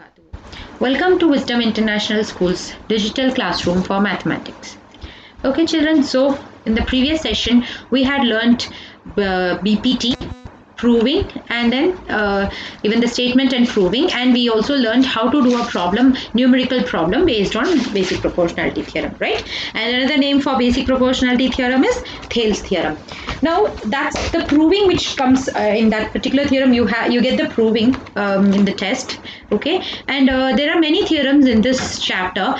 wabarakatuh. Welcome to Wisdom International School's digital classroom for mathematics. Okay, children, so in the previous session we had learnt BPT, proving, and then even the statement and proving, and we also learned how to do a problem, numerical problem based on basic proportionality theorem, right? And another name for basic proportionality theorem is Thales theorem. Now that's the proving which comes in that particular theorem. You get the proving in the test, okay? And there are many theorems in this chapter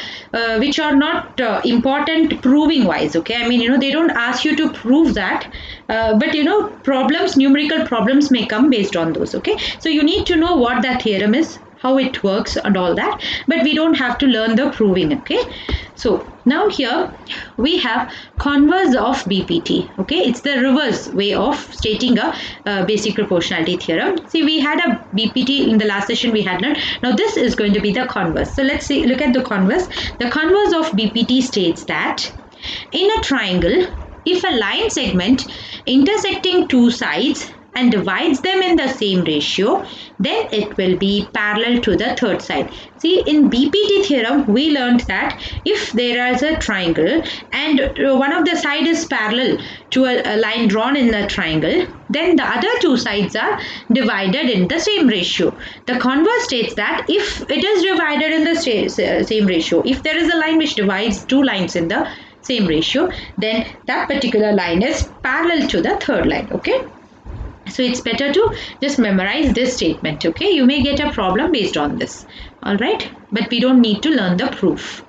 which are not important proving wise, okay? I mean, they don't ask you to prove that, but problems, numerical problems may come based on those, okay? So you need to know what that theorem is, how it works and all that, but we don't have to learn the proving, okay? So now here we have converse of BPT, okay? It's the reverse way of stating a basic proportionality theorem. See, we had a BPT in the last session we had learned. Now this is going to be the converse. So let's see, look at the converse. The converse of BPT states that in a triangle, if a line segment intersecting two sides and divides them in the same ratio, then it will be parallel to the third side. See, in BPT theorem, we learned that if there is a triangle and one of the side is parallel to a line drawn in the triangle, then the other two sides are divided in the same ratio. The converse states that if it is divided in the same ratio, if there is a line which divides two lines in the same ratio, then that particular line is parallel to the third line, okay? So it's better to just memorize this statement, okay? You may get a problem based on this, all right? But we don't need to learn the proof.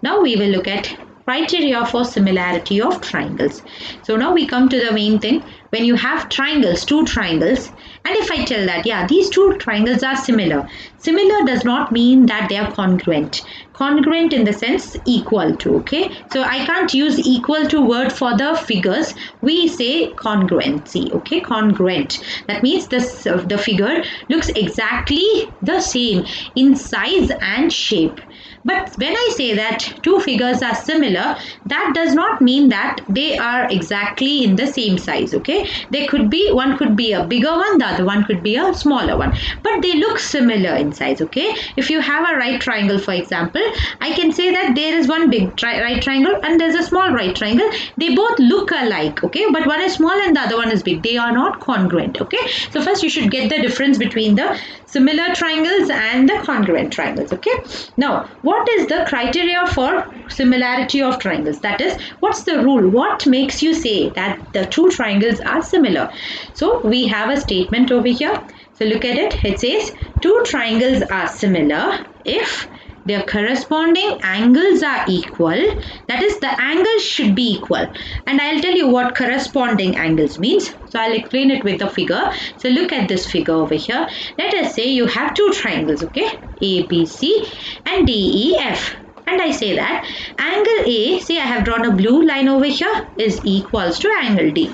Now we will look at criteria for similarity of triangles. So now we come to the main thing. When you have triangles, two triangles, and if I tell that, yeah, these two triangles are similar. Similar does not mean that they are congruent. Congruent in the sense equal to, okay? So I can't use equal to word for the figures. We say congruency, okay? Congruent. That means the figure looks exactly the same in size and shape. But when I say that two figures are similar, that does not mean that they are exactly in the same size, okay? They could be, one could be a bigger one, the other one could be a smaller one. But they look similar in size, okay? If you have a right triangle, for example, I can say that there is one big right triangle and there's a small right triangle. They both look alike, okay? But one is small and the other one is big. They are not congruent, okay? So first you should get the difference between the similar triangles and the congruent triangles, okay? Now, what is the criteria for similarity of triangles? That is, what's the rule? What makes you say that the two triangles are similar? So we have a statement over here. So look at it. It says two triangles are similar if their corresponding angles are equal. That is, the angles should be equal. And I'll tell you what corresponding angles means. So I'll explain it with a figure. So look at this figure over here. Let us say you have two triangles, okay? ABC and DEF. And I say that angle A, see I have drawn a blue line over here, is equals to angle D.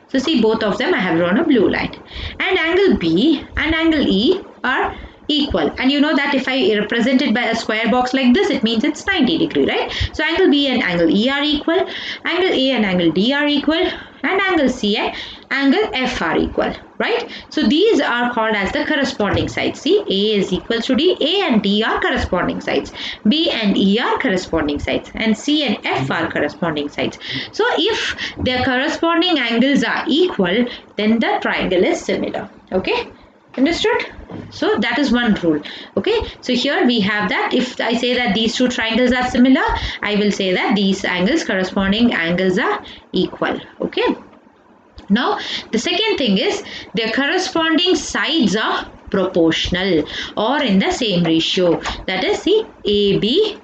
So see, both of them I have drawn a blue line. And angle B and angle E are equal, and you know that if I represent it by a square box like this, it means it's 90 degree, right? So angle B and angle E are equal, angle A and angle D are equal, and angle C and angle F are equal, right? So these are called as the corresponding sides. See, A is equal to D, A and D are corresponding sides, B and E are corresponding sides, and C and F are corresponding sides. So if their corresponding angles are equal, then the triangle is similar, okay? Understood? So that is one rule, okay? So here we have that if I say that these two triangles are similar, I will say that these angles, corresponding angles are equal, okay? Now the second thing is their corresponding sides are proportional or in the same ratio. That is, see, AB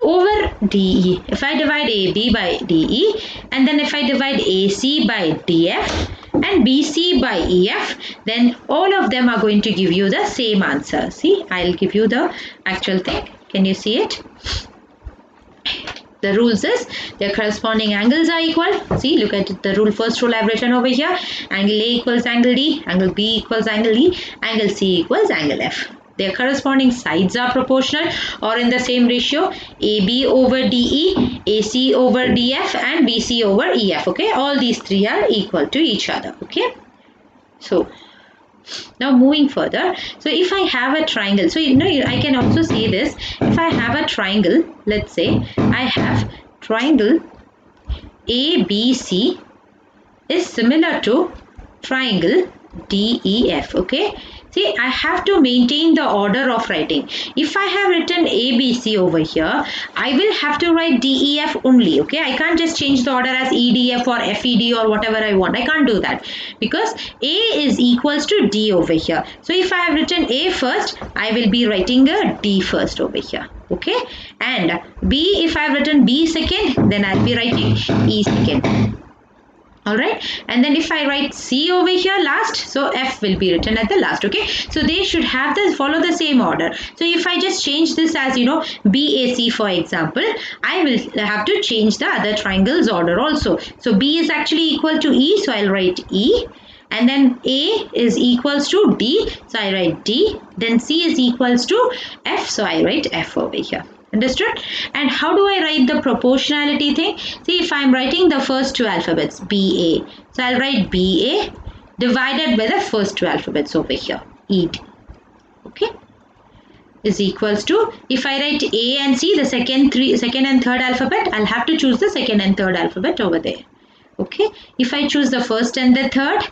over DE. If I divide AB by DE and then if I divide AC by DF and BC by EF, then all of them are going to give you the same answer. See, I'll give you the actual thing. Can you see it? The rules is their corresponding angles are equal. See, look at it, the rule, first rule I've written over here. Angle A equals angle D, angle B equals angle E, angle C equals angle F. Their corresponding sides are proportional or in the same ratio. AB over DE, AC over DF and BC over EF, okay? All these three are equal to each other, okay? So Now moving further, so if I have a triangle, so I can also say this, if I have a triangle, let's say I have triangle ABC is similar to triangle DEF. Okay, see, I have to maintain the order of writing. If I have written ABC over here, I will have to write DEF only. Okay, I can't just change the order as EDF or FED or whatever I want. I can't do that because A is equals to D over here. So if I have written A first, I will be writing a D first over here. Okay, and B, if I have written B second, then I'll be writing E second. Alright, and then if I write C over here last, so F will be written at the last. Okay, so they should have this, follow the same order. So if I just change this as BAC for example, I will have to change the other triangle's order also. So B is actually equal to E, so I'll write E. And then A is equals to D, so I write D. Then C is equals to F, so I write F over here. Understood? And how do I write the proportionality thing? See, if I'm writing the first two alphabets, BA, so I'll write BA divided by the first two alphabets over here, ED. Okay, is equals to, if I write A and C, the second and third alphabet, I'll have to choose the second and third alphabet over there. Okay, if I choose the first and the third,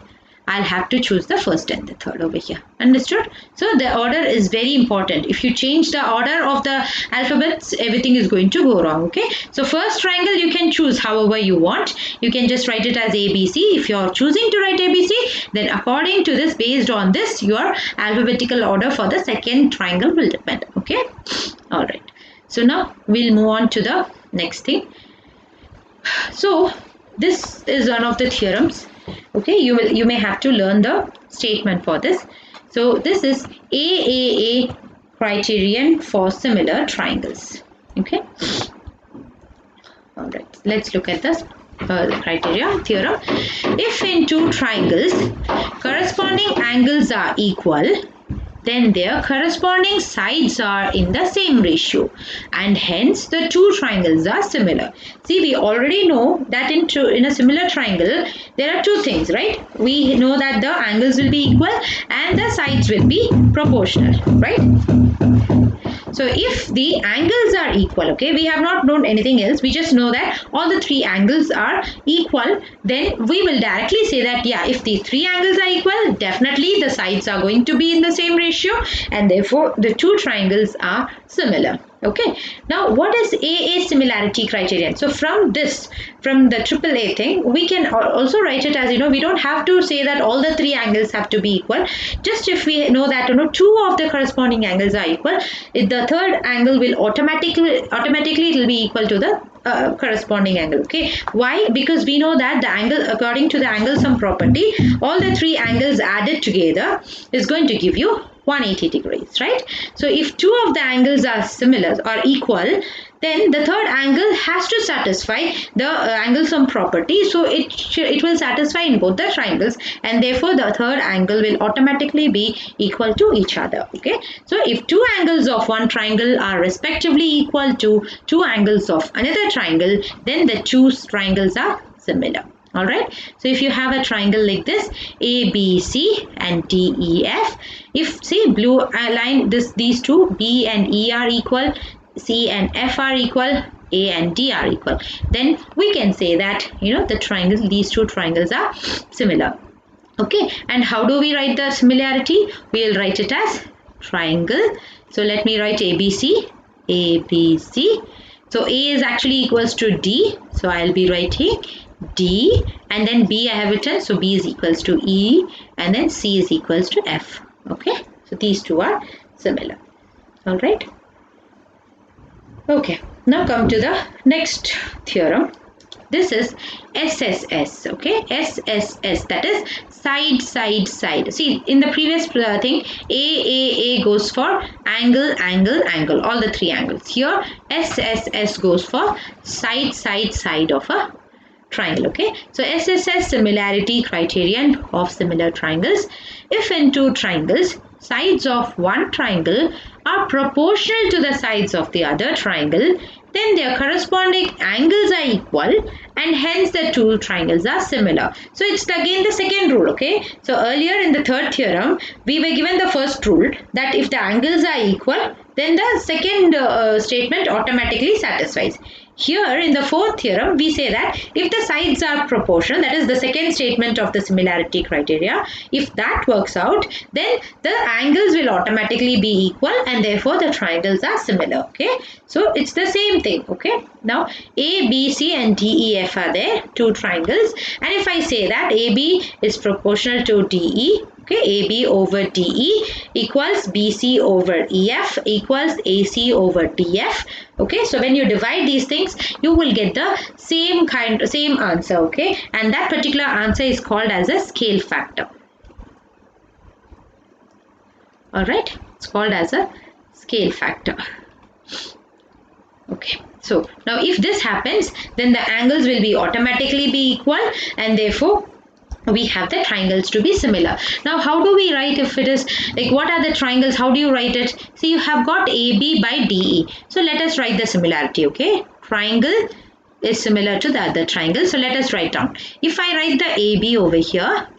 I'll have to choose the first and the third over here. Understood? So the order is very important. If you change the order of the alphabets, everything is going to go wrong. Okay. So first triangle you can choose however you want. You can just write it as ABC. If you're choosing to write ABC, then according to this, based on this, your alphabetical order for the second triangle will depend. Okay. Alright. So now we'll move on to the next thing. So this is one of the theorems. Okay, you may have to learn the statement for this. So this is AAA criterion for similar triangles. Okay. All right. Let's look at this criteria theorem. If in two triangles corresponding angles are equal, then their corresponding sides are in the same ratio, and hence the two triangles are similar. See, we already know that in a similar triangle there are two things, right? We know that the angles will be equal and the sides will be proportional, right? So if the angles are equal, okay, we have not known anything else, we just know that all the three angles are equal, then we will directly say that, yeah, if the three angles are equal, definitely the sides are going to be in the same ratio, and therefore the two triangles are similar. Okay, now what is AA similarity criterion? So from the AAA thing, we can also write it as, we don't have to say that all the three angles have to be equal. Just if we know that two of the corresponding angles are equal, the third angle will automatically it will be equal to the corresponding angle. Okay, why? Because we know that the angle, according to the angle sum property, all the three angles added together is going to give you 180 degrees, right? So if two of the angles are similar or equal, then the third angle has to satisfy the angle sum property. So it will satisfy in both the triangles, and therefore the third angle will automatically be equal to each other. Okay, so if two angles of one triangle are respectively equal to two angles of another triangle, then the two triangles are similar. Alright, so if you have a triangle like this, ABC and DEF, if say blue line, these two, B and E are equal, C and F are equal, A and D are equal, then we can say that the triangles, these two triangles are similar. Okay, and how do we write the similarity? We will write it as triangle. So let me write ABC. So A is actually equals to D, so I'll be writing D, and then B I have written, so B is equals to E, and then C is equals to F. Okay, so these two are similar. All right. Okay, now come to the next theorem. This is SSS. Okay, SSS, that is side, side, side. See, in the previous thing, A goes for angle, angle, angle, all the three angles. Here SSS goes for side, side, side of a triangle. Okay, so SSS similarity criterion of similar triangles. If in two triangles, sides of one triangle are proportional to the sides of the other triangle, then their corresponding angles are equal and hence the two triangles are similar. So it's again the second rule, okay? So earlier in the third theorem, we were given the first rule that if the angles are equal, then the second statement automatically satisfies. Here in the fourth theorem, we say that if the sides are proportional, that is the second statement of the similarity criteria, if that works out, then the angles will automatically be equal and therefore the triangles are similar, okay? So it's the same thing, okay? Now A, B, C and D, E, F are there, two triangles, and if I say that AB is proportional to DE, okay, AB over DE equals BC over EF equals AC over DF. Okay, so when you divide these things, you will get the same answer, okay, and that particular answer is called as a scale factor. All right, it's called as a scale factor. Okay, so now if this happens, then the angles will be automatically be equal and therefore we have the triangles to be similar. Now how do we write if it is like what are the triangles? How do you write it? See, you have got AB by DE. So let us write the similarity, okay? Triangle is similar to the other triangle. So let us write down. If I write the AB over here,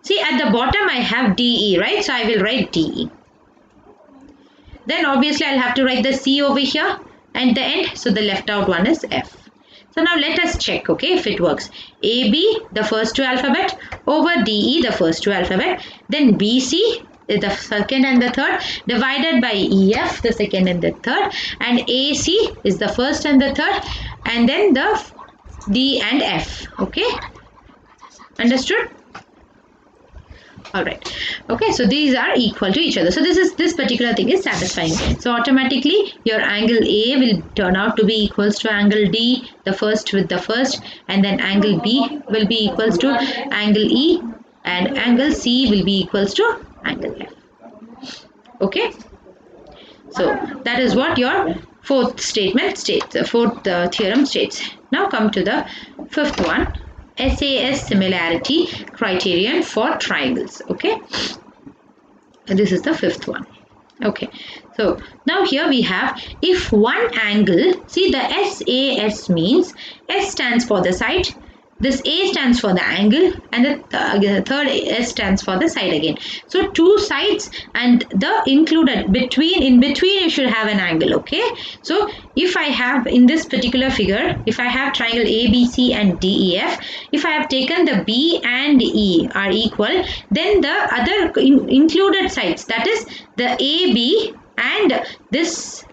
see at the bottom I have DE, right? So I will write DE. Then obviously I'll have to write the C over here and the end. So the left out one is F. So now let us check, okay, if it works. AB, the first two alphabet, over DE, the first two alphabet, then BC, the second and the third, divided by EF, the second and the third, and AC is the first and the third, and then the D and F, okay? Understood? Alright, okay, so these are equal to each other. So this particular thing is satisfying. So automatically your angle A will turn out to be equals to angle D, the first with the first, and then angle B will be equals to angle E, and angle C will be equals to angle F. Okay, so that is what your fourth statement states, the fourth theorem states. Now come to the fifth one. SAS similarity criterion for triangles, okay, and this is the fifth one. Okay, so now here we have if one angle, see the SAS means S stands for the side, this A stands for the angle, and the third S stands for the side again. So two sides and the included in between you should have an angle, okay? So if I have in this particular figure, if I have triangle ABC and DEF, if I have taken the B and E are equal, then the other included sides, that is the AB and this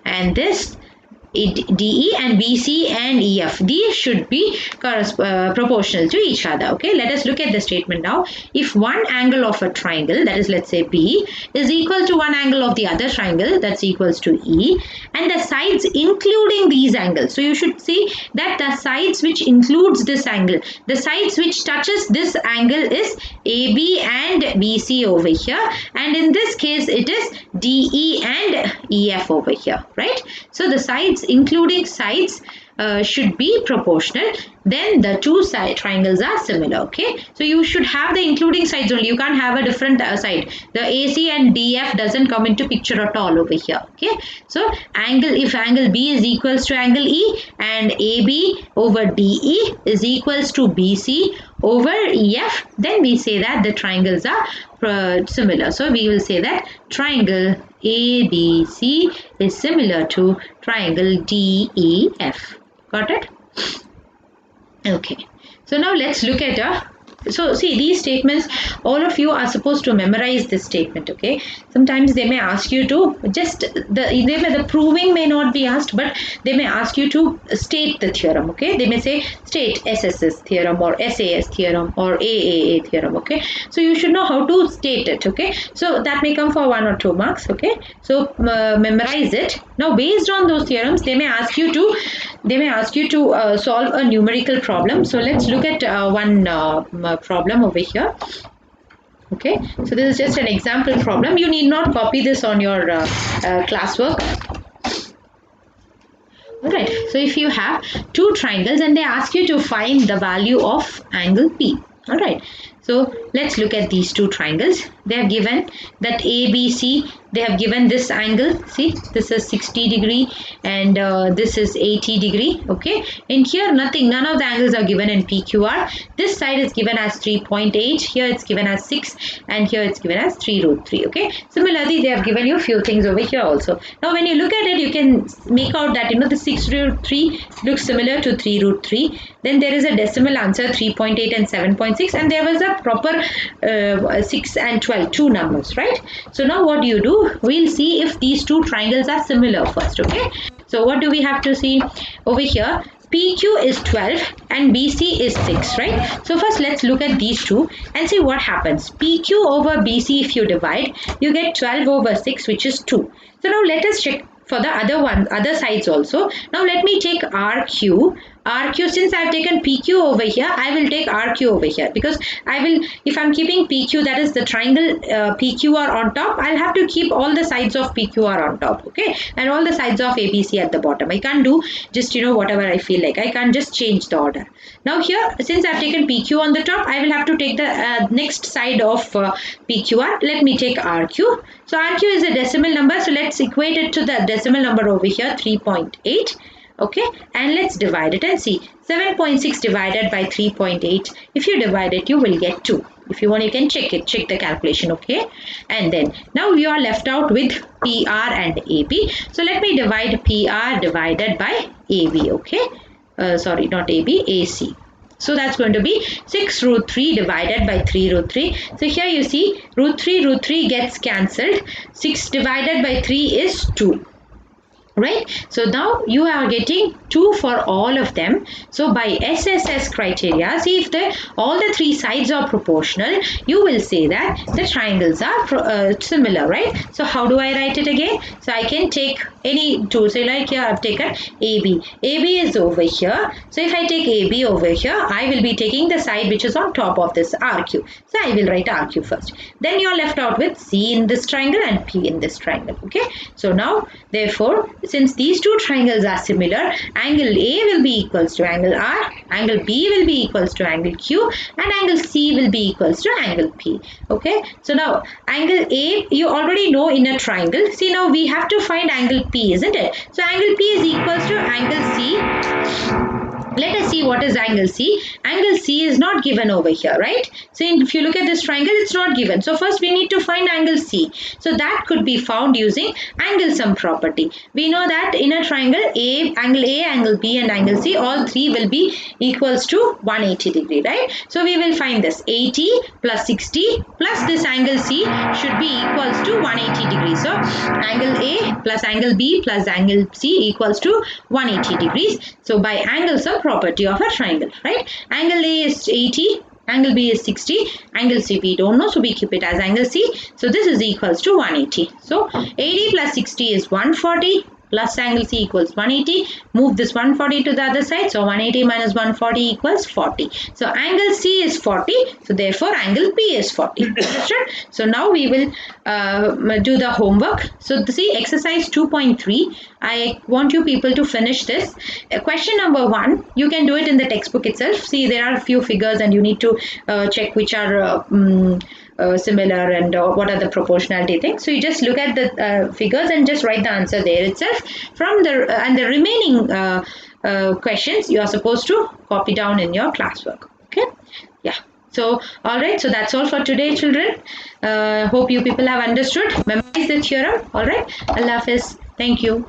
DE and BC and EF, these should be proportional to each other. Okay, let us look at the statement now. If one angle of a triangle, that is let's say B, is equal to one angle of the other triangle, that's equals to E, and the sides including these angles, so you should see that the sides which includes this angle, the sides which touches this angle is AB and BC over here, and in this case it is DE and EF over here, right? So the sides including sides should be proportional, then the two side triangles are similar. Okay, so you should have the including sides only, you can't have a different side. The AC and DF doesn't come into picture at all over here. Okay, so if angle B is equals to angle E and AB over DE is equals to BC over EF, then we say that the triangles are similar. So we will say that triangle ABC is similar to triangle DEF. Got it? Okay. So now let's look at so see these statements, all of you are supposed to memorize this statement. Okay, sometimes they may ask you to just the proving may not be asked, but they may ask you to state the theorem. Okay, they may say state SSS theorem or SAS theorem or AAA theorem. Okay, so you should know how to state it. Okay, so that may come for 1 or 2 marks. Okay, so memorize it. Now based on those theorems, they may ask you to solve a numerical problem. So let's look at one problem over here. Okay, so this is just an example problem. You need not copy this on your classwork. Alright, so if you have two triangles and they ask you to find the value of angle P. Alright, So let's look at these two triangles. They have given that ABC. They have given this angle. See, this is 60 degree and this is 80 degree. Okay. In here, nothing. None of the angles are given in PQR. This side is given as 3.8. Here it's given as 6, and here it's given as 3 root 3. Okay. Similarly, they have given you a few things over here also. Now, when you look at it, you can make out that the 6 root 3 looks similar to 3 root 3. Then there is a decimal answer 3.8 and 7.6, and there was a proper 6 and 12, two numbers, right? So now what do you do? We'll see if these two triangles are similar first. Okay, so what do we have to see over here? PQ is 12 and BC is 6, right? So first let's look at these two and see what happens. PQ over BC, if you divide, you get 12 over 6, which is 2. So now let us check for the other sides also. Now let me take RQ. Since I have taken PQ over here, I will take RQ over here, because if I'm keeping PQ, that is the triangle PQR on top, I'll have to keep all the sides of PQR on top, okay, and all the sides of ABC at the bottom. I can't do just whatever I feel like. I can't just change the order. Now here, since I've taken PQ on the top, I will have to take the next side of PQR. Let me take RQ. So RQ is a decimal number, so let's equate it to the decimal number over here, 3.8. Okay, and let's divide it and see. 7.6 divided by 3.8. If you divide it, you will get 2. If you want, you can check the calculation. Okay, and then now we are left out with PR and AB. So let me divide PR divided by AB. Okay, sorry, not AB, AC. So that's going to be 6 root 3 divided by 3 root 3. So here you see root 3 gets cancelled. 6 divided by 3 is 2. Right, so now you are getting 2 for all of them. So by SSS criteria, see if all the 3 sides are proportional, you will say that the triangles are similar, right? So how do I write it again? So I can take any two. So like here I've taken AB. AB is over here. So if I take AB over here, I will be taking the side which is on top of this RQ. So I will write RQ first. Then you are left out with C in this triangle and P in this triangle. Okay. So now therefore, since these two triangles are similar, angle A will be equals to angle R, angle B will be equals to angle Q, and angle C will be equals to angle P. Okay. So now angle A, you already know in a triangle. See, now we have to find angle P, isn't it? So angle P is equals to angle C. Let us see what is angle C. Angle C is not given over here, right? So if you look at this triangle, it's not given. So first we need to find angle C. So that could be found using angle sum property. We know that in a triangle, angle A, angle B and angle C, all three will be equals to 180 degree, right? So we will find this 80 plus 60 plus this angle C should be equals to 180 degrees. So angle A plus angle B plus angle C equals to 180 degrees. So by angle sum property of a triangle, right? Angle A is 80, angle B is 60, angle C we don't know, so we keep it as angle C. So this is equals to 180. So 80 plus 60 is 140 plus angle C equals 180. Move this 140 to the other side. So 180 minus 140 equals 40. So angle C is 40. So therefore angle P is 40. Understood? So now we will do the homework. So see exercise 2.3. I want you people to finish this. Question number 1. You can do it in the textbook itself. See, there are a few figures and you need to check which are similar and what are the proportionality things. So you just look at the figures and just write the answer there itself. From the remaining questions you are supposed to copy down in your classwork. Okay, yeah. So all right, so that's all for today, children. Hope you people have understood. Memorize the theorem. All right, Allah Hafiz. Thank you.